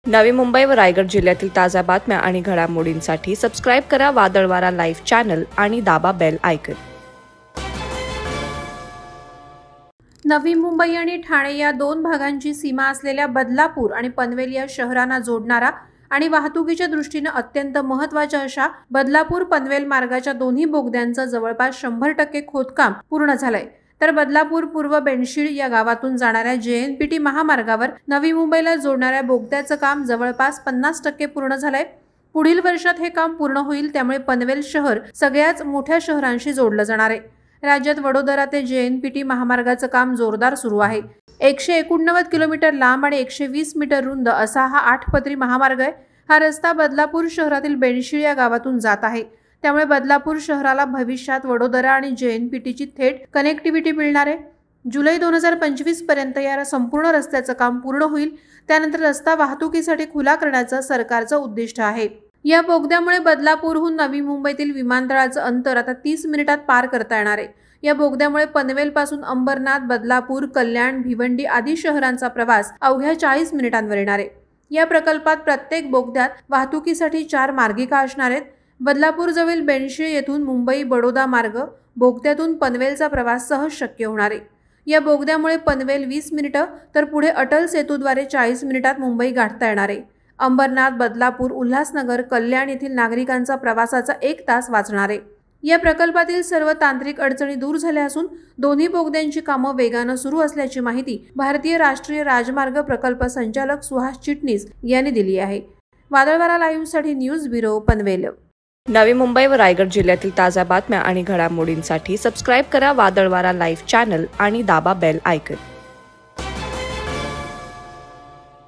नवी मुंबई व रायगड जिल्ह्यातील ताज्या बातम्या आणि घडामोडींसाठी सबस्क्राईब करा वादळवारा लाईव्ह चॅनल आणि दाबा बेल आयकॉन। नवी मुंबई आणि ठाणे या दोन भागांची सीमा असलेल्या बदलापूर आणि पनवेल या शहरांना जोडणारा आणि वाहतुकीच्या दृष्टीने अत्यंत महत्त्वाच्या अशा बदलापूर पनवेल मार्गाच्या दोन्ही बोगद्यांचं जवळपास 100% खोदकाम पूर्ण झालंय। तर बदलापूर पूर्व बेनशीळ या गावातून जाणाऱ्या JNPT महामार्गावर नवी मुंबईला जोडणाऱ्या बोगद्याचं काम जवळपास 50% पूर्ण झालंय। पुढील वर्षात हे काम पूर्ण होईल, त्यामुळे पनवेल शहर सगळ्याच मोठ्या शहरांशी जोडलं जाणार आहे। राज्यात वडोदरा ते JNPT महामार्गाचं काम जोरदार सुरू आहे। 189 किलोमीटर लांब आणि 120 मीटर रुंद असा हा 8 पदरी महामार्ग आहे। हा रस्ता बदलापूर शहरातील बेनशीळ या गावातून जात आहे, त्यामुळे बदलापूर शहराला भविष्यात वडोदरा आणि JNPTची थेट कनेक्टिव्हिटी मिळणार आहे। जुलै 2025 पर्यंत या संपूर्ण रस्त्याचं काम पूर्ण होईल, त्यानंतर रस्ता वाहतुकीसाठी खुला करण्याचं सरकारचं उद्दिष्ट आहे। या बोगद्यामुळे बदलापूरहून नवी मुंबईतील विमानतळाचं अंतर आता 30 मिनिटात पार करता येणार आहे। या बोगद्यामुळे पनवेल पासून अंबरनाथ, बदलापूर, कल्याण, भिवंडी आदी शहरांचा प्रवास अवघ्या 40 मिनिटांवर येणार आहे। या प्रकल्पात प्रत्येक बोगद्यात वाहतुकीसाठी 4 मार्गिका असणार आहेत। बदलापूर जवळ बेनशीळ येथून मुंबई बडोदा मार्ग बोगद्यातून पनवेलचा प्रवास सहज शक्य होणार आहे। या बोगद्यामुळे पनवेल 20 मिनिटं तर पुढे अटल सेतूद्वारे 40 मिनिटात मुंबई गाठता येणार आहे। अंबरनाथ, बदलापूर, उल्हासनगर, कल्याण येथील नागरिकांचा प्रवासाचा 1 तास वाचणार आहे। या प्रकल्पातील सर्व तांत्रिक अडचणी दूर झाल्या असून दोन्ही बोगद्यांची कामं वेगानं सुरू असल्याची माहिती भारतीय राष्ट्रीय राजमार्ग प्रकल्प संचालक सुहास चिटणीस यांनी दिली आहे। वादळवारा लाईव्हसाठी न्यूज ब्युरो, पनवेल। नवी मुंबई व रायगड जिल्ह्यातील ताज्या बातम्या आणि घडामोडींसाठी सबस्क्राईब करा वादळवारा लाईव्ह चॅनल आणि दाबा बेल आयकॉन।